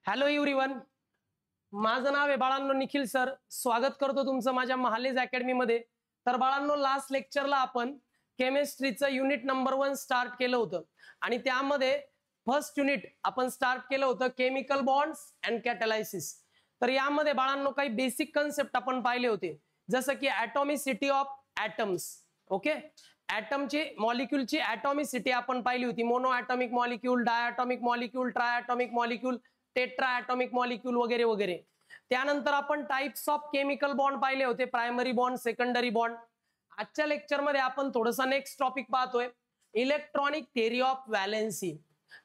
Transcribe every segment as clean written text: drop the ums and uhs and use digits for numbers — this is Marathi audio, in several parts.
हॅलो एव्हरीवन, माझं नाव आहे बाळांनो निखिल सर. स्वागत करतो तुमचं माझ्या महालेज अकॅडमी मध्ये. तर बाळांनो, लास्ट लेक्चरला आपण केमिस्ट्रीचं युनिट नंबर 1 स्टार्ट केलं होतं आणि त्यामध्ये फर्स्ट युनिट आपण स्टार्ट केलं होतं केमिकल बॉन्ड्स अँड कॅटलायसिस. तर यामध्ये बाळांनो काही बेसिक कन्सेप्ट आपण पाहिले होते, जसं की ॲटॉमिसिटी ऑफ ॲटम्स. ओके, ॲटमची मॉलिक्यूलची ॲटॉमिसिटी आपण पाहिली होती. Mono atomic molecule, diatomic molecule, triatomic molecule, tetra atomic molecule वगैरे वगैरे. त्यानंतर आपण टाइप्स ऑफ केमिकल बॉन्ड पाहिले होते, प्रायमरी बॉन्ड, सेकंडरी बॉन्ड. आजच्या लेक्चर मध्ये आपण थोडंसं नेक्स्ट टॉपिक पाहतोय, इलेक्ट्रॉनिक थेरी ऑफ व्हॅलेन्सी.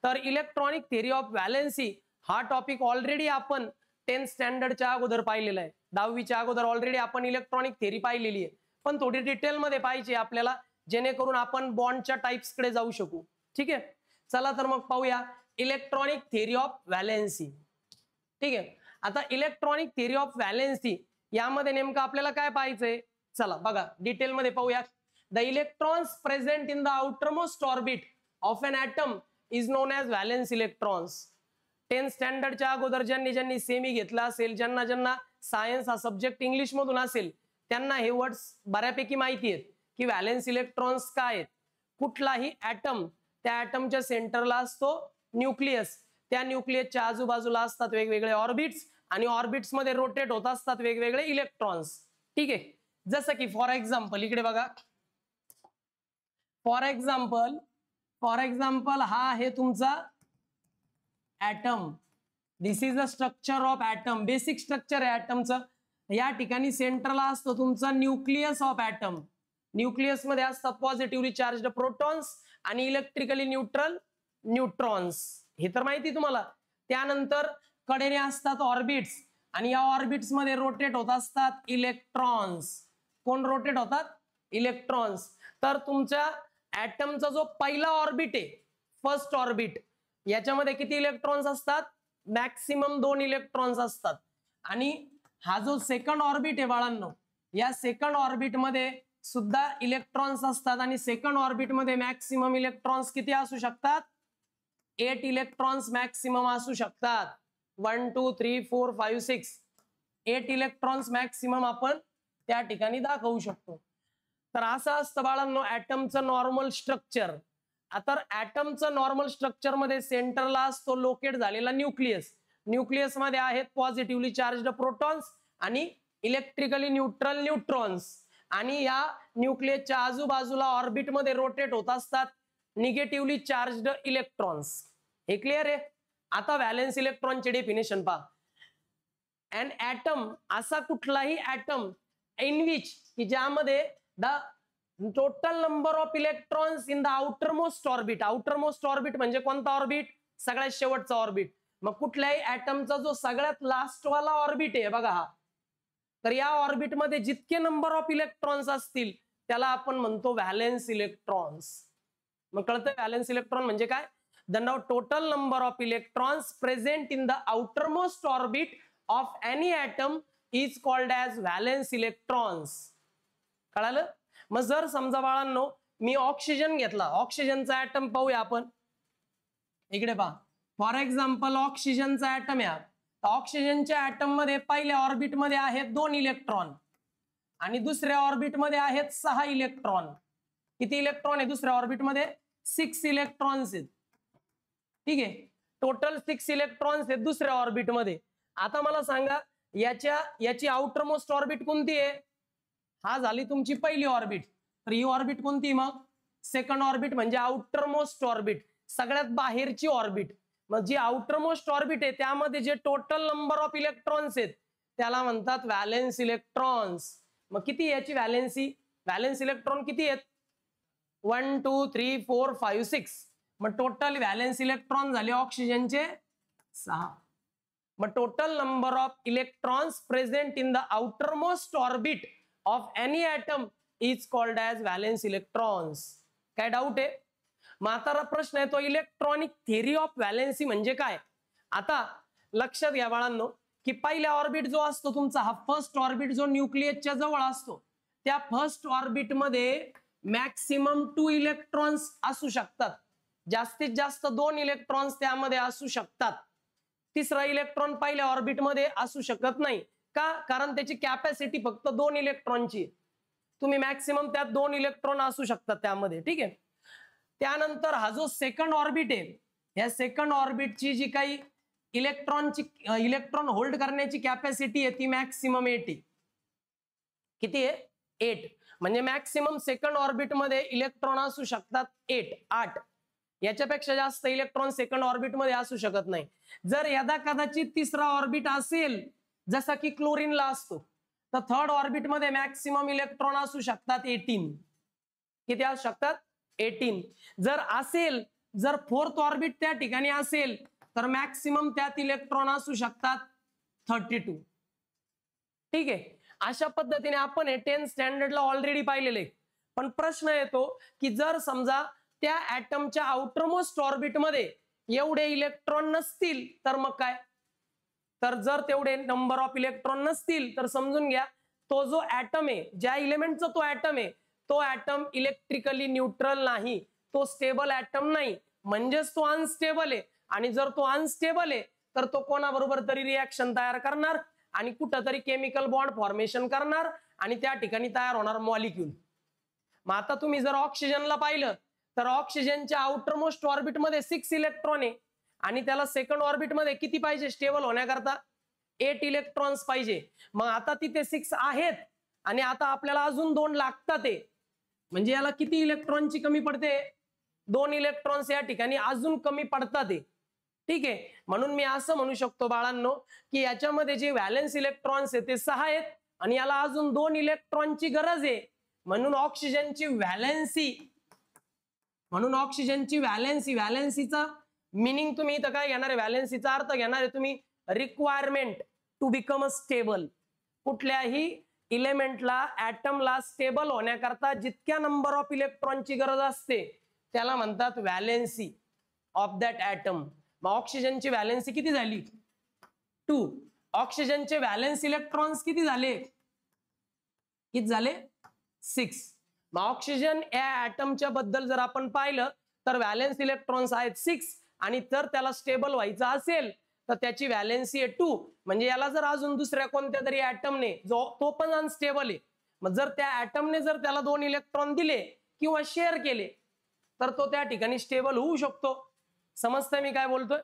तर इलेक्ट्रॉनिक थेरी ऑफ व्हॅलेन्सी हा टॉपिक ऑलरेडी आपण 10th स्टँडर्डच्या अगोदर पाहिलेला आहे. 10वीच्या अगोदर ऑलरेडी आपण इलेक्ट्रॉनिक थेरी पाहिलेली आहे, पण थोडी डिटेल मध्ये पाहिजे आपल्याला, जेणेकरून आपण बॉन्डच्या टाइप्स कडे जाऊ शकू. ठीक आहे, चला तर मग पाहूया इलेक्ट्रॉनिक थेरी ऑफ व्हॅलेन्सी. ठीक आहे, आता इलेक्ट्रॉनिक थेरी ऑफ व्हॅलेन्सी यामध्ये नेमकं आपल्याला काय पाहायचंय, चला बघा डिटेल मध्ये पाहूया. The electrons present in the outermost orbit of an atom is known as valence electrons. 10th स्टँडर्डच्या अगोदर ज्यांनी सेमी घेतला असेल, ज्यांना सायन्स हा सब्जेक्ट इंग्लिश मधून असेल, त्यांना हे वर्ड्स बऱ्यापैकी माहिती आहेत की व्हॅलेन्स इलेक्ट्रॉन्स काय आहेत. कुठलाही ॲटम, त्या ॲटमच्या सेंटरला असतो न्यूक्लियस, त्या न्यूक्लियसच्या आजूबाजूला असतात वेगवेगळे ऑर्बिट्स आणि ऑर्बिट्स मध्ये रोटेट होत असतात वेगवेगळे इलेक्ट्रॉन्स. ठीक आहे, जसं की फॉर एक्झाम्पल इकडे बघा, फॉर एक्झाम्पल हा आहे तुमचा atom. This is the structure of atom. Basic structure आहे ॲटमचं. या ठिकाणी सेंटरला असतो तुमचा न्यूक्लियस ऑफ ॲटम. न्यूक्लियस मध्ये असतात पॉझिटिव्हली चार्जड प्रोटॉन्स आणि इलेक्ट्रिकली न्यूट्रल न्यूट्रॉन्स, हे तर माहिती तुम्हाला. त्यानंतर कडेने असतात ऑर्बिट्स आणि या ऑर्बिट्स मध्ये रोटेट होत असतात इलेक्ट्रॉन्स. कोण रोटेट होतात? इलेक्ट्रॉन्स. तर तुमच्या ॲटमचा जो पहिला ऑर्बिट आहे, फर्स्ट ऑर्बिट, याच्यामध्ये किती इलेक्ट्रॉन्स असतात? मॅक्सिमम 2 इलेक्ट्रॉन्स असतात. आणि हा जो सेकंड ऑर्बिट आहे बाळांनो, या सेकंड ऑर्बिट मध्ये सुद्धा इलेक्ट्रॉन्स असतात आणि सेकंड ऑर्बिट मध्ये मॅक्सिमम इलेक्ट्रॉन्स किती असू शकतात? 8 इलेक्ट्रॉन्स मॅक्सिमम असू शकतात. 1 2 3 4 5 6 8 इलेक्ट्रॉन्स मॅक्सिमम आपण त्या ठिकाणी दाखवू शकतो. तर असं असतं बाळांनो ॲटमचं नॉर्मल स्ट्रक्चर. आता ॲटमचं नॉर्मल स्ट्रक्चर मध्ये सेंटरला असतो लोकेट झालेला न्यूक्लियस. न्यूक्लियस मध्ये आहेत पॉझिटिव्हली चार्जड प्रोटॉन्स आणि इलेक्ट्रिकली न्यूट्रल न्यूट्रॉन्स. आणि या न्यूक्लियसच्या आजूबाजूला ऑर्बिट मध्ये रोटेट होत असतात निगेटिव्हली चार्जड इलेक्ट्रॉन्स. हे क्लिअर आहे? आता व्हॅलेन्स इलेक्ट्रॉनचे डेफिनेशन पहा. अन ॲटम, असा कुठलाही ॲटम इन विच, की ज्यामध्ये the total number of electrons in the outermost orbit. Outermost orbit म्हणजे कोणता ऑर्बिट? सगळ्यात शेवटचा ऑर्बिट. मग कुठल्याही ॲटमचा जो सगळ्यात लास्ट वाला ऑर्बिट आहे बघा हा, तर या ऑर्बिट मध्ये जितके नंबर ऑफ इलेक्ट्रॉन्स असतील त्याला आपण म्हणतो व्हॅलेन्स इलेक्ट्रॉन्स. मग कळतं व्हॅलेन्स इलेक्ट्रॉन म्हणजे काय? The total number of electrons present in the outermost orbit of any atom is called as valence electrons. कळालं? मग जर समजा बाळांनो मी ऑक्सिजन घेतला, ऑक्सिजनचा ॲटम पाहूया आपण. इकडे पहा, फॉर एक्झाम्पल ऑक्सिजनचा ॲटम आहे. ऑक्सिजनच्या ॲटम मध्ये पहिल्या ऑर्बिट मध्ये आहेत 2 इलेक्ट्रॉन आणि दुसऱ्या ऑर्बिट मध्ये आहेत 6 इलेक्ट्रॉन. किती इलेक्ट्रॉन आहे दुसऱ्या ऑर्बिट मध्ये? 6 इलेक्ट्रॉन्स आहेत. ठीक आहे, टोटल 6 इलेक्ट्रॉन्स आहेत दुसऱ्या ऑर्बिट मध्ये. आता मला सांगा याची आउटरमोस्ट ऑर्बिट कोणती आहे? हा झाली तुमची पहिली ऑर्बिट. तर ही ऑर्बिट कोणती? मग सेकंड ऑर्बिट म्हणजे आउटरमोस्ट ऑर्बिट, सगळ्यात बाहेरची ऑर्बिट. मग जी आउटरमोस्ट ऑर्बिट आहे त्यामध्ये जे टोटल नंबर ऑफ इलेक्ट्रॉन्स आहेत त्याला म्हणतात व्हॅलेन्स इलेक्ट्रॉन्स. मग किती याची व्हॅलेन्सी? व्हॅलेन्स इलेक्ट्रॉन किती आहेत? 1 2 3 4 5 6. मग टोटल व्हॅलेन्स इलेक्ट्रॉन झाले ऑक्सिजनचे 6. मग total number of electrons present in the outermost orbit of any atom is called as valence electrons. काय डाऊट आहे? मग आता प्रश्न येतो इलेक्ट्रॉनिक थेरी ऑफ व्हॅलेन्सी म्हणजे काय? आता लक्षात घ्या बाळांनो की पहिला ऑर्बिट जो असतो तुमचा, हा फर्स्ट ऑर्बिट जो न्यूक्लियसच्या जवळ असतो, त्या फर्स्ट ऑर्बिट मध्ये मॅक्सिमम 2 इलेक्ट्रॉन्स असू शकतात. जास्तीत जास्त 2 इलेक्ट्रॉन्स त्यामध्ये असू शकतात. तिसरा इलेक्ट्रॉन पहिल्या ऑर्बिटमध्ये असू शकत नाही का? कारण त्याची कॅपॅसिटी फक्त 2 इलेक्ट्रॉनची. तुम्ही मॅक्सिमम त्यात 2 इलेक्ट्रॉन असू शकतात त्यामध्ये. ठीक आहे. त्यानंतर हा जो सेकंड ऑर्बिट आहे, या सेकंड ऑर्बिटची जी काही इलेक्ट्रॉन होल्ड करण्याची कॅपॅसिटी आहे ती मॅक्सिमम 8 आहे. किती आहे? 8. म्हणजे मॅक्सिमम सेकंड ऑर्बिट मध्ये इलेक्ट्रॉन असू शकतात 8. याच्यापेक्षा जास्त इलेक्ट्रॉन सेकंड ऑर्बिट मध्ये असू शकत नाही. जर यदा कदाचित तिसरा ऑर्बिट असेल जसा की क्लोरीनला असतो, तर थर्ड ऑर्बिट मध्ये मॅक्सिमम इलेक्ट्रॉन असू शकतात 18. किती असू शकतात? 18. जर असेल, जर फोर्थ ऑर्बिट त्या ठिकाणी असेल तर मॅक्सिमम त्यात इलेक्ट्रॉन असू शकतात 32. ठीक आहे. अशा पद्धतीने आपण हे 10th स्टँडर्डला ऑलरेडी पाहिलेले. पण प्रश्न येतो की जर समजा त्या ऍटमच्या आउटरमोस्ट ऑर्बिट मध्ये एवढे इलेक्ट्रॉन नसतील तर मग काय? तर जर तेवढे नंबर ऑफ इलेक्ट्रॉन नसतील तर समजून घ्या तो जो ऍटम आहे, ज्या एलिमेंटचा तो ऍटम आहे, तो ऍटम इलेक्ट्रिकली न्यूट्रल नाही, तो स्टेबल ऍटम नाही, म्हणजेच तो अनस्टेबल आहे. आणि जर तो अनस्टेबल आहे तर तो कोणाबरोबर तरी रिएक्शन तयार करणार आणि कुठंतरी केमिकल बॉन्ड फॉर्मेशन करणार आणि त्या ठिकाणी तयार होणार मॉलिक्यूल. मग आता तुम्ही जर ऑक्सिजनला पाहिलं तर ऑक्सिजनच्या आउटरमोस्ट ऑर्बिट मध्ये 6 इलेक्ट्रॉन आहे आणि त्याला सेकंड ऑर्बिट मध्ये किती पाहिजे स्टेबल होण्याकरता? 8 इलेक्ट्रॉन्स पाहिजे. मग आता तिथे 6 आहेत आणि आता आपल्याला अजून 2 लागतात ते, म्हणजे याला किती इलेक्ट्रॉनची कमी पडते? 2 इलेक्ट्रॉन्स या ठिकाणी अजून कमी पडतात ते. ठीक आहे. म्हणून मी असं म्हणू शकतो बाळांनो की याच्यामध्ये जे व्हॅलेन्स इलेक्ट्रॉन्स आहेत ते 6 आहेत आणि याला अजून 2 इलेक्ट्रॉनची गरज आहे. म्हणून ऑक्सिजनची व्हॅलेन्सीचा मिनिंग तुम्ही इथं काय घेणार आहे? व्हॅलेन्सीचा अर्थ घेणार आहे तुम्ही requirement to become a stable. कुठल्याही इलेमेंटला, ऍटमला स्टेबल होण्याकरता जितक्या नंबर ऑफ इलेक्ट्रॉनची गरज असते त्याला म्हणतात व्हॅलेन्सी ऑफ दॅट ऍटम. मग ऑक्सिजनची व्हॅलेन्सी किती झाली? 2. ऑक्सिजनचे व्हॅलेन्स इलेक्ट्रॉन्स किती झाले? 6. मग ऑक्सिजन या ऍटमच्या बद्दल जर आपण पाहिलं तर व्हॅलेन्स इलेक्ट्रॉन्स आहेत 6 आणि जर त्याला स्टेबल व्हायचं असेल तर त्याची व्हॅलेन्सी आहे 2. म्हणजे याला जर अजून दुसऱ्या कोणत्या तरी ऍटमने, जो तो पण अनस्टेबल आहे, मग जर त्या ऍटमने जर त्याला 2 इलेक्ट्रॉन दिले किंवा शेअर केले तर तो त्या ठिकाणी स्टेबल होऊ शकतो. समजतंय मी काय बोलतोय?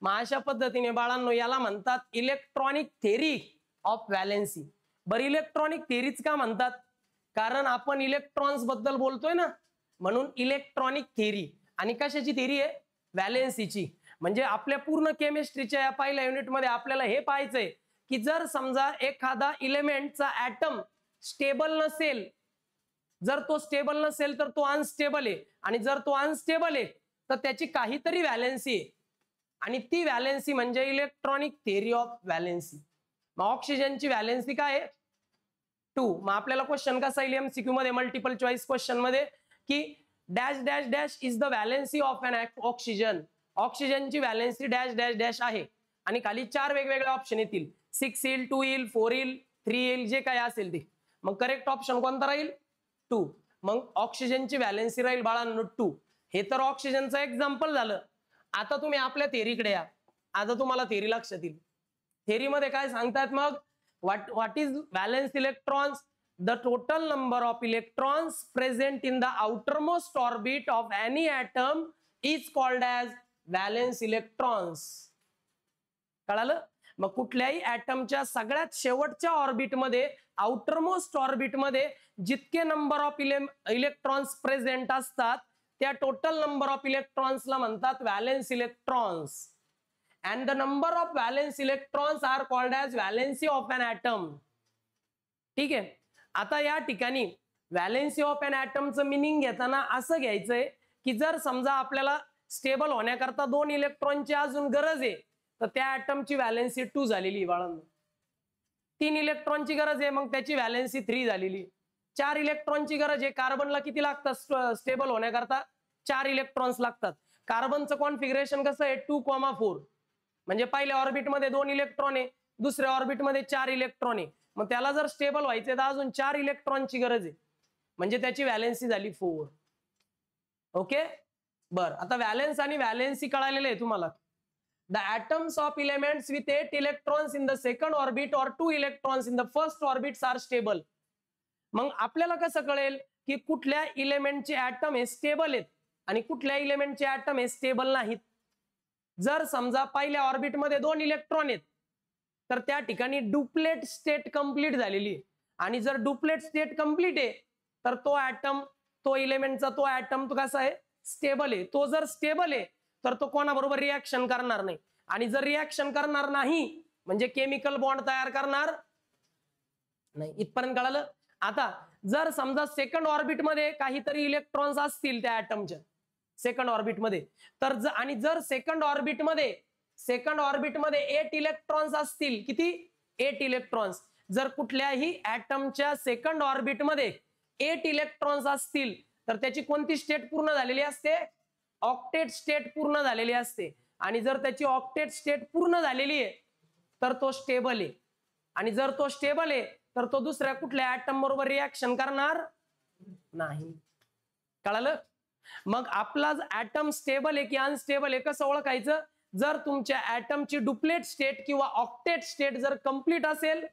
मग अशा पद्धतीने बाळांनो याला म्हणतात इलेक्ट्रॉनिक थेरी ऑफ व्हॅलेन्सी. बरं, इलेक्ट्रॉनिक थेरीच का म्हणतात? कारण आपण इलेक्ट्रॉन्स बद्दल बोलतोय ना, म्हणून इलेक्ट्रॉनिक थेरी. आणि कशाची थेरी आहे? व्हॅलेन्सीची. म्हणजे आपल्या पूर्ण केमिस्ट्रीच्या या पहिल्या युनिटमध्ये आपल्याला हे पाहायचंय की जर समजा एखादा इलेमेंटचा ऍटम स्टेबल नसेल, जर तो स्टेबल नसेल तर तो अनस्टेबल आहे आणि जर तो अनस्टेबल आहे तर त्याची काहीतरी व्हॅलेन्सी आहे आणि ती व्हॅलेन्सी म्हणजे इलेक्ट्रॉनिक थेरी ऑफ व्हॅलेन्सी. मग ऑक्सिजनची व्हॅलेन्सी काय आहे? 2. मग आपल्याला क्वेश्चन कसा येईल एमसीक्यू मध्ये, मल्टिपल चॉईस क्वेश्चन मध्ये, की dash dash dash is the valency of an oxygen. ऑक्सिजनची व्हॅलेन्सी डॅश डॅश डॅश आहे आणि खाली 4 वेगवेगळे ऑप्शन येतील. 6 येईल, 2 येईल, 4 येईल, 3 येईल, जे काय असेल ते. मग करेक्ट ऑप्शन कोणता राहील? 2. मग ऑक्सिजनची व्हॅलेन्सी राहील बाळांनो 2. हे तर ऑक्सिजनचं एक्झाम्पल झालं. आता तुम्ही आपल्या थेरीकडे या. आता तुम्हाला थेरी लक्षात येईल. थेरीमध्ये काय सांगतात मग? what is valence electrons? The total number of electrons present in the outermost orbit of any atom is called as valence electrons. कळालं? मग कुठल्याही ऍटमच्या सगळ्यात शेवटच्या ऑर्बिटमध्ये, आउटरमोस्ट ऑर्बिटमध्ये जितके नंबर ऑफ इलेक्ट्रॉन्स प्रेझेंट असतात त्या टोटल नंबर ऑफ इलेक्ट्रॉन्सला म्हणतात valence electrons. And the number of valence electrons are called as valency of an atom. ठीक आहे. आता या ठिकाणी व्हॅलेन्सी ऑफ एन ऍटमचं मिनिंग घेताना असं घ्यायचंय की जर समजा आपल्याला स्टेबल होण्याकरता 2 इलेक्ट्रॉनची अजून गरज आहे तर त्या ऍटमची व्हॅलेन्सी 2 झालेली बाळांनो. 3 इलेक्ट्रॉनची गरज आहे मग त्याची व्हॅलेन्सी 3 झालेली. 4 इलेक्ट्रॉनची गरज आहे, कार्बनला किती लागतात स्टेबल होण्याकरता? 4 इलेक्ट्रॉन्स लागतात. कार्बनचं कॉन्फिगरेशन कसं आहे? 2,4. म्हणजे पहिल्या ऑर्बिटमध्ये 2 इलेक्ट्रॉन आहे, दुसऱ्या ऑर्बिटमध्ये 4 इलेक्ट्रॉन आहे. मग त्याला जर स्टेबल व्हायचे तर अजून 4 इलेक्ट्रॉनची गरज आहे, म्हणजे त्याची व्हॅलेन्सी झाली 4. ओके. बर, आता व्हॅलेन्स आणि व्हॅलेन्सी कळालेलं आहे तुम्हाला. the atoms of elements with 8 electrons in the second orbit or 2 electrons in the first orbits are stable. मग आपल्याला कसं कळेल की कुठल्या इलेमेंटचे ऍटम हे स्टेबल आहेत आणि कुठल्या इलेमेंटचे ऍटम हे स्टेबल नाहीत. जर समजा पहिल्या ऑर्बिट मध्ये 2 इलेक्ट्रॉन आहेत तर त्या ठिकाणी डुप्लेट स्टेट कंप्लीट झालेली आहे. आणि जर डुप्लेट स्टेट कंप्लीट आहे तर तो ऍटम, तो इलेमेंटचा तो ऍटम तो कसा आहे, स्टेबल आहे. तो जर स्टेबल आहे तर तो कोणाबरोबर रिएक्शन करणार नाही. आणि जर रिएक्शन करणार नाही म्हणजे केमिकल बॉन्ड तयार करणार नाही. इथपर्यंत कळालं. आता जर समजा सेकंड ऑर्बिट मध्ये काहीतरी इलेक्ट्रॉन्स असतील त्या ऍटमच्या सेकंड ऑर्बिट मध्ये, तर आणि जर सेकंड ऑर्बिट मध्ये 8 इलेक्ट्रॉन्स असतील, किती, 8 इलेक्ट्रॉन्स. जर कुठल्याही ऍटमच्या सेकंड ऑर्बिट मध्ये 8 इलेक्ट्रॉन्स असतील तर त्याची कोणती स्टेट पूर्ण झालेली असते, ऑक्टेट स्टेट पूर्ण झालेली असते. आणि जर त्याची ऑक्टेट स्टेट पूर्ण झालेली आहे तर तो स्टेबल आहे. आणि जर तो स्टेबल आहे तर तो दुसऱ्या कुठल्या ऍटम बरोबर रिएक्शन करणार नाही. कळालं. मग आपला ऍटम स्टेबल आहे की अनस्टेबल आहे कसं ओळखायचं, जर तुमच्या ऍटमची डुप्लेट स्टेट किंवा ऑक्टेट स्टेट जर कंप्लीट असेल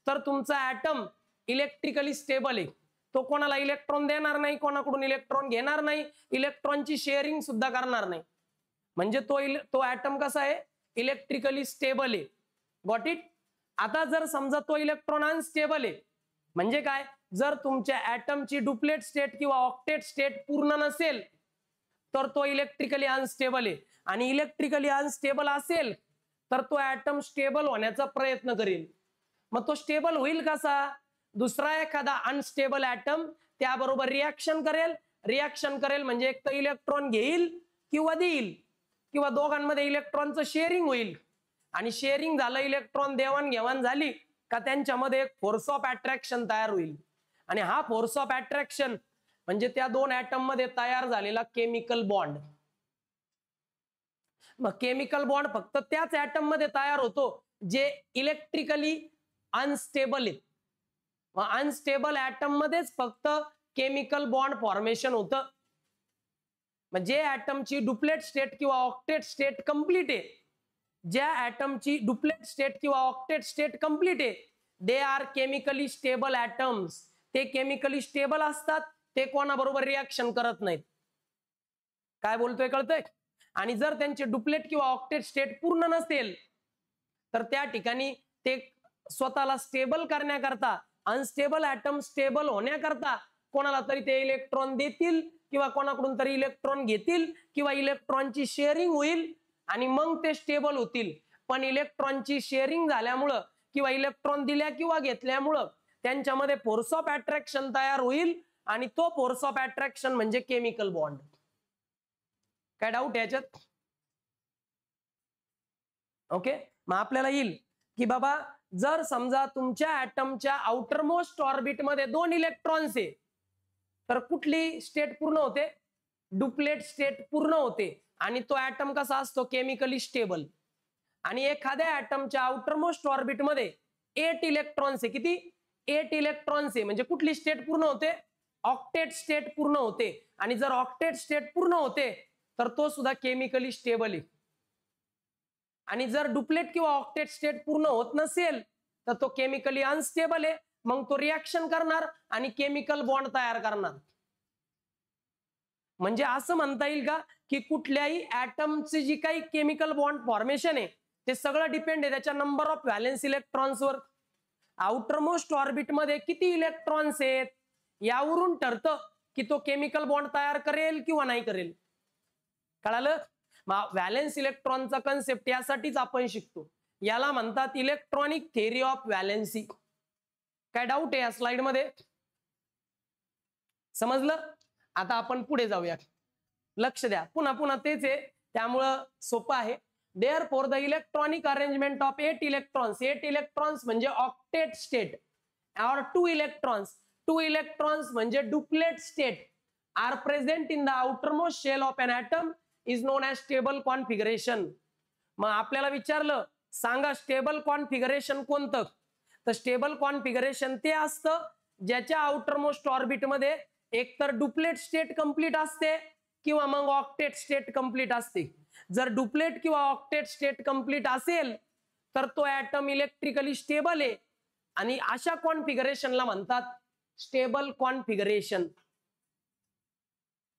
तर तुमचा ऍटम इलेक्ट्रिकली स्टेबल आहे. तो कोणाला इलेक्ट्रॉन देणार नाही, कोणाकडून इलेक्ट्रॉन घेणार नाही, इलेक्ट्रॉनची शेअरिंग सुद्धा करणार नाही. म्हणजे तो ऍटम कसा आहे, इलेक्ट्रिकली स्टेबल आहे. Got it. आता जर समजा तो इलेक्ट्रॉन अनस्टेबल आहे म्हणजे काय, जर तुमच्या ऍटमची डुप्लेट स्टेट किंवा ऑक्टेट स्टेट पूर्ण नसेल तर तो इलेक्ट्रिकली अनस्टेबल आहे. आणि इलेक्ट्रिकली अनस्टेबल असेल तर तो ऍटम स्टेबल होण्याचा प्रयत्न करेल. मग तो स्टेबल होईल कसा, दुसरा एखादा अनस्टेबल ऍटम त्याबरोबर रिएक्शन करेल म्हणजे एक तर इलेक्ट्रॉन घेईल किंवा देईल किंवा दोघांमध्ये इलेक्ट्रॉनचं शेअरिंग होईल. आणि शेअरिंग झालं, इलेक्ट्रॉन देवाणघेवाण झाली का त्यांच्यामध्ये एक फोर्स ऑफ अट्रॅक्शन तयार होईल. आणि हा फोर्स ऑफ अट्रॅक्शन म्हणजे त्या 2 ऍटम मध्ये तयार झालेला केमिकल बॉन्ड. मग केमिकल बॉन्ड फक्त त्याच ऍटम मध्ये तयार होतो जे इलेक्ट्रिकली अनस्टेबल आहे. मग अनस्टेबल ऍटम मध्येच फक्त केमिकल बॉन्ड फॉर्मेशन होतं. मग जे ऍटमची डुप्लेट स्टेट किंवा ऑक्टेट स्टेट कंप्लीट आहे, ज्या ऍटमची डुप्लेट स्टेट किंवा ऑक्टेट स्टेट कंप्लीट आहे, they are chemically stable atoms. ते केमिकली स्टेबल असतात, ते कोणाबरोबर रिएक्शन करत नाहीत. काय बोलतोय कळतंय. आणि जर त्यांचे डुप्लेट किंवा ऑक्टेट स्टेट पूर्ण नसेल तर त्या ठिकाणी ते स्वतःला स्टेबल करण्याकरता, अनस्टेबल ऍटम स्टेबल होण्याकरता कोणाला तरी ते इलेक्ट्रॉन देतील किंवा कोणाकडून तरी इलेक्ट्रॉन घेतील किंवा इलेक्ट्रॉनची शेअरिंग होईल आणि मग ते स्टेबल होतील. पण इलेक्ट्रॉनची शेअरिंग झाल्यामुळं किंवा इलेक्ट्रॉन दिल्या किंवा घेतल्यामुळं त्यांच्यामध्ये फोर्स ऑफ अट्रॅक्शन तयार होईल आणि तो फोर्स ऑफ अट्रॅक्शन म्हणजे केमिकल बॉन्ड. काय डाऊट याच्यात. ओके. मग आपल्याला येईल की बाबा जर समजा तुमच्या ऍटमच्या आउटर मोस्ट ऑर्बिट मध्ये 2 इलेक्ट्रॉन्स आहे तर कुठली स्टेट पूर्ण होते, डुप्लेट स्टेट पूर्ण होते. आणि तो ऍटम कसा असतो, केमिकली स्टेबल. आणि एखाद्या ऍटमच्या आउटर मोस्ट ऑर्बिट मध्ये 8 इलेक्ट्रॉन्स आहे, किती, 8 इलेक्ट्रॉन्स आहे म्हणजे कुठली स्टेट पूर्ण होते, ऑक्टेट स्टेट पूर्ण होते. आणि जर ऑक्टेट स्टेट पूर्ण होते तर तो सुद्धा केमिकली स्टेबल आहे. आणि जर डुप्लेट किंवा ऑक्टेट स्टेट पूर्ण होत नसेल तर तो केमिकली अनस्टेबल आहे. मग तो रिएक्शन करणार आणि केमिकल बॉन्ड तयार करणार. म्हणजे असं म्हणता येईल का की कुठल्याही ऍटमची जी काही केमिकल बॉन्ड फॉर्मेशन आहे ते सगळं डिपेंड आहे त्याच्या नंबर ऑफ व्हॅलेन्स इलेक्ट्रॉन्सवर. आउटर मोस्ट ऑर्बिट मध्ये किती इलेक्ट्रॉन्स आहेत यावरून ठरतं की तो केमिकल बॉन्ड तयार करेल किंवा नाही करेल. कळालं. व्हॅलेन्स इलेक्ट्रॉनचा कन्सेप्ट यासाठीच आपण शिकतो. याला म्हणतात इलेक्ट्रॉनिक थेअरी ऑफ व्हॅलेन्सी. काय डाऊट आहे या स्लाइड मध्ये, समजलं. आता आपण पुढे जाऊया. लक्ष द्या, पुन्हा तेच आहे त्यामुळं सोपं आहे. Therefore the electronic arrangement of 8 electrons, 8 electrons म्हणजे octet state or 2 electrons म्हणजे duplet state are present in the outermost shell of an atom is known as stable configuration. मग आपल्याला विचारलं सांगा स्टेबल कॉन्फिगरेशन कोणतं, तर स्टेबल कॉन्फिगरेशन ते असतं ज्याच्या आउटरमोस्ट ऑर्बिट मध्ये एकतर डुप्लेट स्टेट कंप्लीट असते किंवा मग ऑक्टेट स्टेट कंप्लीट असते. जर डुप्लेट किंवा ऑक्टेट स्टेट कंप्लीट असेल तर तो ऍटम इलेक्ट्रिकली स्टेबल आहे आणि अशा कॉन्फिगरेशनला म्हणतात स्टेबल कॉन्फिगरेशन.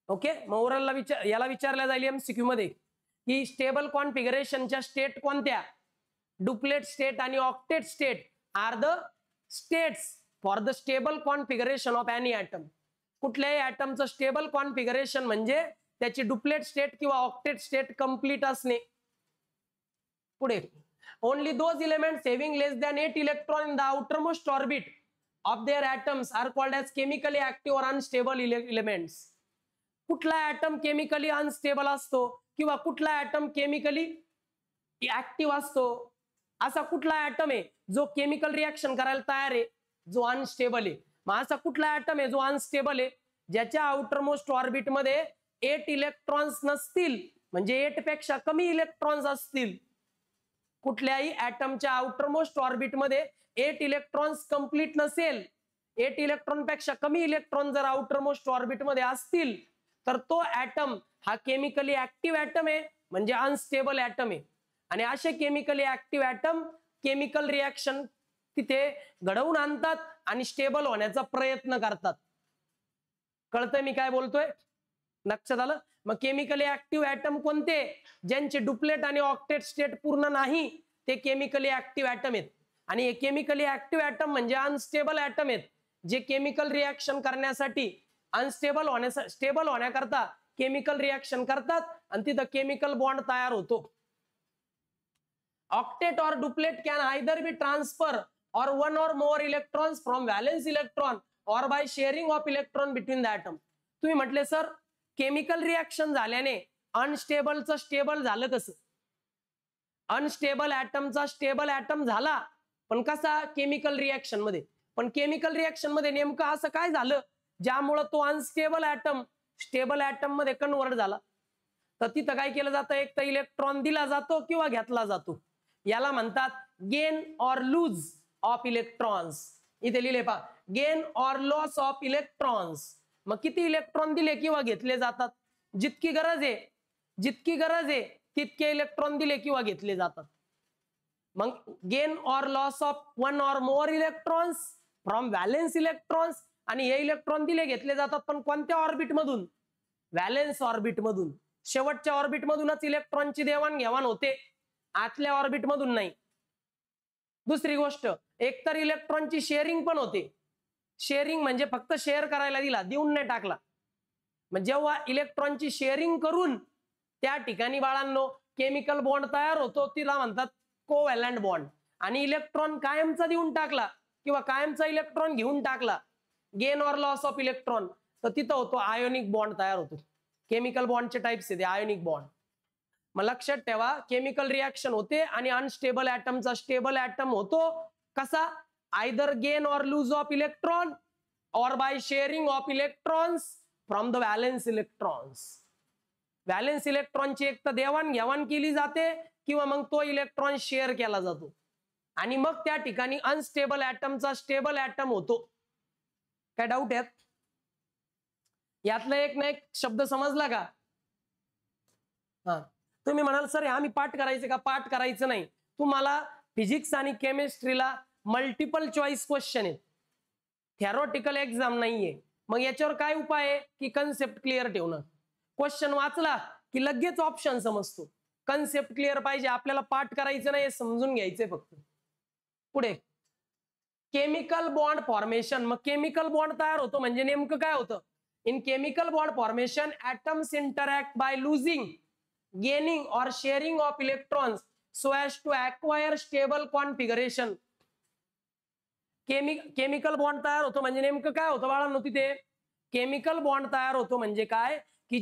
ओके, मग याला विचारल्या जाईल एमसीक्यू मध्ये की स्टेबल कॉन्फिगरेशनच्या स्टेट कोणत्या. डुप्लेट स्टेट आणि octet state are the states for the stable configuration of any atom. कुठल्याही ऍटमचं स्टेबल कॉन्फिगरेशन म्हणजे त्याची डुप्लेट स्टेट किंवा ऑक्टेट स्टेट कंप्लीट असणे. पुढे only those elements having less than 8 electron in the outermost orbit of their atoms are called as chemically active or unstable elements. कुठला ऍटम केमिकली अनस्टेबल असतो किंवा कुठला ऍटम केमिकली ऍक्टिव्ह असतो, असा कुठला ऍटम आहे जो केमिकल रिएक्शन करायला तयार आहे, जो अनस्टेबल आहे. मग असा कुठला ऍटम आहे जो अनस्टेबल आहे, ज्याच्या आउटरमोस्ट ऑर्बिट मध्ये 8 इलेक्ट्रॉन्स नसतील, म्हणजे 8 पेक्षा कमी इलेक्ट्रॉन्स असतील. कुठल्याही ऍटमच्या आउटरमोस्ट ऑर्बिट मध्ये 8 इलेक्ट्रॉन्स कंप्लीट नसेल, 8 इलेक्ट्रॉन पेक्षा कमी इलेक्ट्रॉन जर आउटरमोस्ट ऑर्बिट मध्ये असतील तर तो ऍटम हा केमिकली ऍक्टिव्ह ऍटम आहे, म्हणजे अनस्टेबल ऍटम आहे. आणि असे chemically active atom chemical reaction तिथे घडवून आणतात आणि स्टेबल होण्याचा प्रयत्न करतात. कळतंय मी काय बोलतोय, लक्षात आलं. मग केमिकली ऍक्टिव्ह ऍटम कोणते, ज्यांचे डुप्लेट आणि ऑक्टेट स्टेट पूर्ण नाही ते केमिकली ऍक्टिव्ह ऍटम आहेत. आणि हे केमिकली ऍक्टिव्ह ऍटम म्हणजे अनस्टेबल ऍटम आहेत, जे केमिकल रिएक्शन करण्यासाठी स्टेबल होण्याकरता केमिकल रिएक्शन करतात आणि तिथं केमिकल बॉन्ड तयार होतो. Octet or duplet can either be transfer or one or more electrons from valence electron or by sharing of electron between the atom. तुम्ही म्हटले सर केमिकल रिएक्शन झाल्याने अनस्टेबलचं स्टेबल झालं कसं. अनस्टेबल ऍटमचा स्टेबल ऍटम झाला, पण कसा, केमिकल रिएक्शन मध्ये. पण केमिकल रिएक्शन मध्ये नेमकं असं काय झालं ज्यामुळे तो अनस्टेबल ऍटम स्टेबल ऍटम मध्ये कन्वर्ट झाला. तर तिथं काय केलं जातं, एक तर इलेक्ट्रॉन दिला जातो किंवा घेतला जातो. याला म्हणतात gain or lose of electrons. इथे लिहिले पहा, गेन और लॉस ऑफ इलेक्ट्रॉन्स. मग किती इलेक्ट्रॉन दिले किंवा घेतले जातात, जितकी गरज आहे तितके इलेक्ट्रॉन दिले किंवा घेतले जातात. मग गेन और लॉस ऑफ वन और मोर इलेक्ट्रॉन्स फ्रॉम व्हॅलेन्स इलेक्ट्रॉन्स. आणि हे इलेक्ट्रॉन दिले घेतले जातात, पण कोणत्या ऑर्बिट मधून, व्हॅलेन्स ऑर्बिट मधून. शेवटच्या ऑर्बिट मधूनच इलेक्ट्रॉनची देवाणघेवाण होते, आतल्या ऑर्बिट मधून नाही. दुसरी गोष्ट, एकतर इलेक्ट्रॉनची शेअरिंग पण होते. शेअरिंग म्हणजे फक्त शेअर करायला दिला, देऊन नाही टाकला. मग जेव्हा इलेक्ट्रॉनची शेअरिंग करून त्या ठिकाणी बाळांनो केमिकल बॉन्ड तयार होतो, तिला म्हणतात कोव्हॅलंट बॉन्ड. आणि इलेक्ट्रॉन कायमचा देऊन टाकला किंवा कायमचा इलेक्ट्रॉन घेऊन टाकला, गेन और लॉस ऑफ इलेक्ट्रॉन, तर तिथं होतो आयोनिक बॉन्ड तयार होतो. केमिकल बॉन्डचे टाइप्स आहेत आयोनिक बॉन्ड. मग लक्षात ठेवा, केमिकल रिएक्शन होते आणि अनस्टेबल ऍटमचा स्टेबल ऍटम होतो. कसा, either gain or lose of electron or by sharing of electrons from the valence electrons. Valence इलेक्ट्रॉनची एक तर देवाणघेवाण केली जाते किंवा मग तो इलेक्ट्रॉन शेअर केला जातो आणि मग त्या ठिकाणी अनस्टेबल ऍटमचा स्टेबल ऍटम होतो. काय डाऊट आहेत यातला एक ना एक शब्द समजला का. हा, तुम्ही म्हणाल सर आम्ही पाठ करायचे का, पाठ करायचं नाही. तुम्हाला फिजिक्स आणि केमिस्ट्रीला मल्टिपल चॉईस क्वेश्चन आहेत, थेरॉटिकल एक्झाम नाहीये. मग याच्यावर काय उपाय आहे की कन्सेप्ट क्लिअर ठेवणं. क्वेश्चन वाचला की लगेच ऑप्शन समजतो. कन्सेप्ट क्लिअर पाहिजे, आपल्याला पाठ करायचं नाही, समजून घ्यायचंय फक्त. पुढे केमिकल बॉन्ड फॉर्मेशन. मग केमिकल बॉन्ड तयार होतो म्हणजे नेमकं काय होतं. In chemical bond formation atoms interact by losing, gaining or sharing of electrons so as to acquire stable configuration. Chemical bond तयार होतो म्हणजे नेमकं काय होतं बाळांनो, तिथे केमिकल बॉन्ड तयार होतो म्हणजे काय की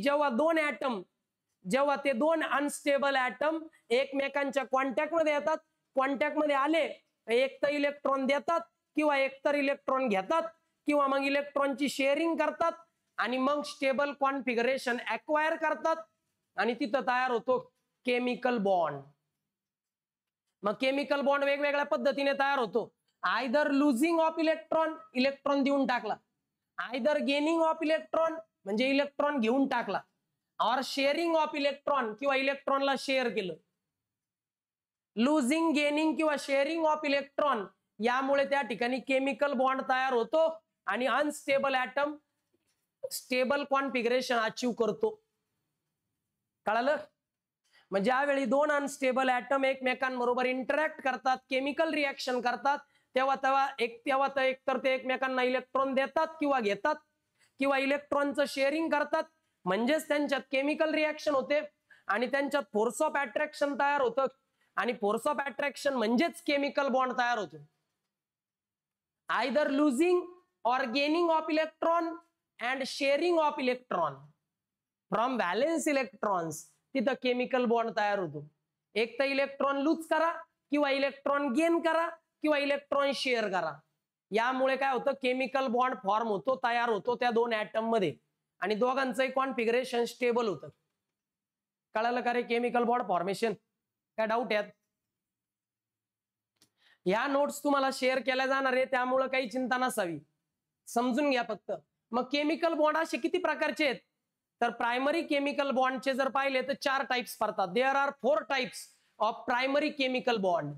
जेव्हा ते दोन अनस्टेबल ऍटम एकमेकांच्या कॉन्टॅक्ट मध्ये येतात, कॉन्टॅक्ट मध्ये आले एक तर इलेक्ट्रॉन देतात किंवा एकतर इलेक्ट्रॉन घेतात किंवा मग इलेक्ट्रॉनची शेअरिंग करतात आणि मग स्टेबल कॉन्फिगरेशन ऍक्वायर करतात आणि तिथं तयार होतो केमिकल बॉन्ड. मग केमिकल बॉन्ड वेगवेगळ्या पद्धतीने तयार होतो. आयदर लुझिंग ऑफ इलेक्ट्रॉन देऊन टाकला, आयदर गेनिंग ऑफ इलेक्ट्रॉन म्हणजे इलेक्ट्रॉन घेऊन टाकला, और शेअरिंग ऑफ इलेक्ट्रॉन किंवा इलेक्ट्रॉनला शेअर केलं. लुझिंग, गेनिंग किंवा शेअरिंग ऑफ इलेक्ट्रॉन यामुळे त्या ठिकाणी केमिकल बॉन्ड तयार होतो आणि unstable atom stable configuration achieve करतो. कळालं? म्हणजे ज्यावेळी दोन अनस्टेबल ऍटम एकमेकांबरोबर इंटरॅक्ट करतात, केमिकल रिएक्शन करतात, तेव्हा एकतर ते एकमेकांना इलेक्ट्रॉन देतात किंवा घेतात किंवा इलेक्ट्रॉनचं शेअरिंग करतात, म्हणजेच त्यांच्यात केमिकल रिएक्शन होते आणि त्यांच्यात फोर्स ऑफ अट्रॅक्शन तयार होतं आणि फोर्स ऑफ अट्रॅक्शन म्हणजेच केमिकल बॉन्ड तयार होतो. Either losing or gaining of electron and sharing of electron from valence electrons, तिथं केमिकल बॉन्ड तयार होतो. एक तर इलेक्ट्रॉन लूज करा किंवा इलेक्ट्रॉन गेन करा किंवा इलेक्ट्रॉन शेअर करा, यामुळे काय होतं, केमिकल बॉन्ड फॉर्म होतो, तयार होतो त्या दोन ऍटम मध्ये आणि दोघांचंही कॉन्फिगरेशन स्टेबल होतं. कळालं का रे केमिकल बॉन्ड फॉर्मेशन? काय डाऊट यात? या नोट्स तुम्हाला शेअर केल्या जाणार आहे, त्यामुळे काही चिंता नसावी, समजून घ्या फक्त. मग केमिकल बॉन्ड असे किती प्रकारचे आहेत? तर प्रायमरी केमिकल बॉन्डचे जर पाहिले तर 4 टाइप्स पडतात. There are 4 types of primary chemical bond.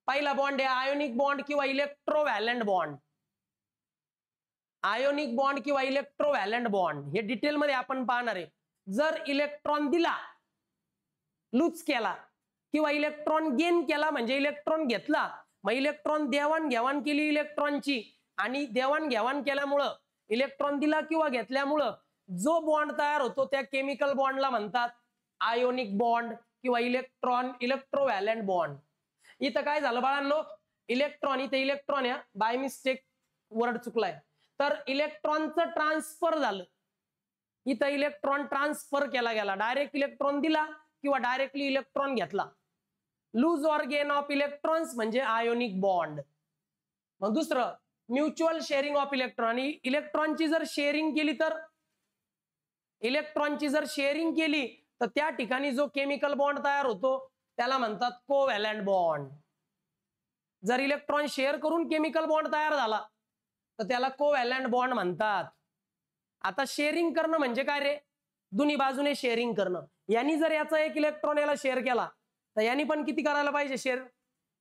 पहिला बॉन्ड आहे आयोनिक बॉन्ड किंवा इलेक्ट्रोव्हॅलंट बॉन्ड. आयोनिक बॉन्ड किंवा इलेक्ट्रोव्हॅलंट बॉन्ड हे डिटेल मध्ये आपण पाहणार आहे. जर इलेक्ट्रॉन दिला, लूज केला किंवा इलेक्ट्रॉन गेन केला म्हणजे इलेक्ट्रॉन घेतला, मग इलेक्ट्रॉन देवाणघेवाण केली इलेक्ट्रॉनची आणि देवाणघेवाण केल्यामुळं इलेक्ट्रॉन दिला किंवा घेतल्यामुळं जो बॉन्ड तयार होतो त्या केमिकल बॉन्डला म्हणतात आयोनिक बॉन्ड किंवा इलेक्ट्रोव्हॅलंट बॉन्ड. इथं काय झालं बाळांनो, इथं इलेक्ट्रॉन या बाय मिस्टेक वर्ड चुकलाय, तर इलेक्ट्रॉनचं ट्रान्सफर झालं. इथं इलेक्ट्रॉन ट्रान्सफर केला गेला, डायरेक्ट इलेक्ट्रॉन दिला किंवा डायरेक्टली इलेक्ट्रॉन घेतला. Lose or gain of electrons म्हणजे आयोनिक बॉन्ड. मग दुसरं म्युच्युअल शेअरिंग ऑफ इलेक्ट्रॉन. आणि इलेक्ट्रॉनची जर शेअरिंग केली तर त्या ठिकाणी जो केमिकल बॉन्ड तयार होतो त्याला म्हणतात कोव्हॅलंट बॉन्ड. जर इलेक्ट्रॉन शेअर करून केमिकल बॉन्ड तयार झाला तर त्याला कोव्हॅलंट बॉन्ड म्हणतात. आता शेअरिंग करणं म्हणजे काय रे? दोन्ही बाजूने शेअरिंग करणं. यांनी जर याचा एक इलेक्ट्रॉन याला शेअर केला तर यांनी पण किती करायला पाहिजे शेअर?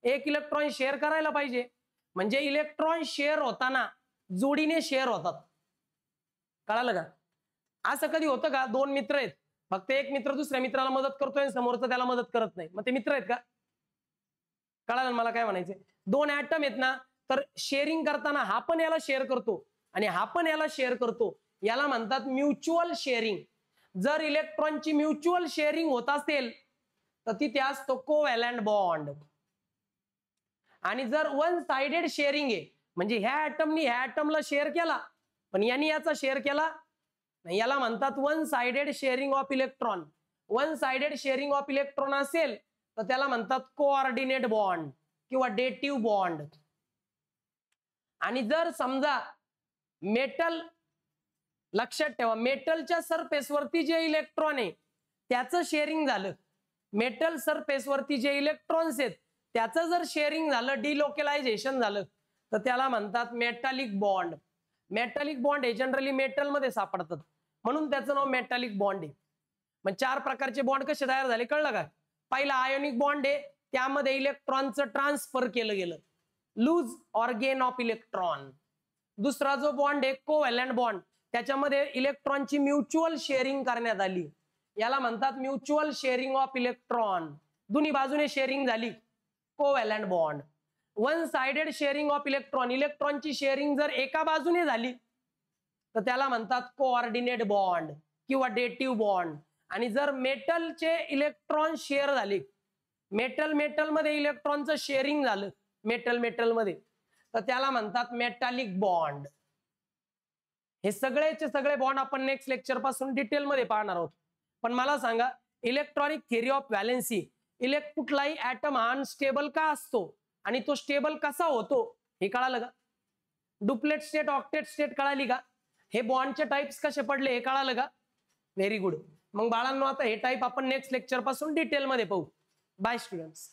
एक इलेक्ट्रॉन शेअर करायला पाहिजे. म्हणजे इलेक्ट्रॉन शेअर होताना जोडीने शेअर होतात. कळालं का? असं कधी होतं का दोन मित्र आहेत, फक्त एक मित्र दुसऱ्या मित्राला मदत करतोय समोरचा त्याला मदत करत नाही, मग ते मित्र आहेत का? कळालं मला काय म्हणायचंय? दोन ऍटम आहेत ना, तर शेअरिंग करताना हा पण याला शेअर करतो आणि हा पण याला शेअर करतो, याला म्हणतात म्युच्युअल शेअरिंग. जर इलेक्ट्रॉनची म्युच्युअल शेअरिंग होत असेल तर तिथे असतो कोव्हॅलंट बॉन्ड. आणि जर वन साइडेड शेअरिंग आहे म्हणजे ह्या ऍटमनी ह्या ऍटमला शेअर केला पण यांनी याचा शेअर केला नाही, याला म्हणतात one sided sharing of electron. One sided sharing of electron असेल तर त्याला म्हणतात कोऑर्डिनेट बॉन्ड किंवा डेटिव्ह बॉन्ड. आणि जर समजा मेटल, लक्षात ठेवा मेटलच्या सरफेसवरती जे इलेक्ट्रॉन आहे त्याचं शेअरिंग झालं, मेटल सरफेसवरती जे इलेक्ट्रॉन्स आहेत त्याचं जर शेअरिंग झालं, डिलोकलायझेशन झालं तर त्याला म्हणतात मेटॅलिक बॉन्ड. मेटॅलिक बॉन्ड हे जनरली मेटल मध्ये सापडतात म्हणून त्याचं नाव मेटॅलिक बॉन्ड आहे. मग 4 प्रकारचे बॉन्ड कसे तयार झाले कळलं का? पहिला आयोनिक बॉन्ड आहे, त्यामध्ये इलेक्ट्रॉनचं ट्रान्सफर केलं गेलं, lose or gain of electron. दुसरा जो बॉन्ड आहे कोव्हॅलंट बॉन्ड, त्याच्यामध्ये इलेक्ट्रॉनची म्युच्युअल शेअरिंग करण्यात आली, याला म्हणतात म्युच्युअल शेअरिंग ऑफ इलेक्ट्रॉन. दोन्ही बाजूने शेअरिंग झाली, covalent bond. One sided sharing of electron, इलेक्ट्रॉनची शेअरिंग जर एका बाजूने झाली तर त्याला म्हणतात कोऑर्डिनेट बॉन्ड किंवा डेटिव्ह बॉन्ड. आणि जर मेटलचे इलेक्ट्रॉन शेअर झाले, मेटल मध्ये इलेक्ट्रॉनचं शेअरिंग झालं मेटल मध्ये, तर त्याला म्हणतात मेटॅलिक बॉन्ड. हे सगळेचे सगळे बॉन्ड आपण नेक्स्ट लेक्चर पासून डिटेल मध्ये पाहणार आहोत. पण मला सांगा इलेक्ट्रॉनिक थिअरी ऑफ व्हॅलेन्सी, कुठलाही ऍटम अनस्टेबल का असतो आणि तो स्टेबल कसा होतो हे कळालं का? डुप्लेट स्टेट, ऑक्टेट स्टेट कळाली का? हे बॉन्डचे टाइप्स कसे पडले हे कळालं का? Very good. मग बाळांनो आता हे टाइप आपण नेक्स्ट लेक्चर पासून डिटेल मध्ये पाहू. Bye students.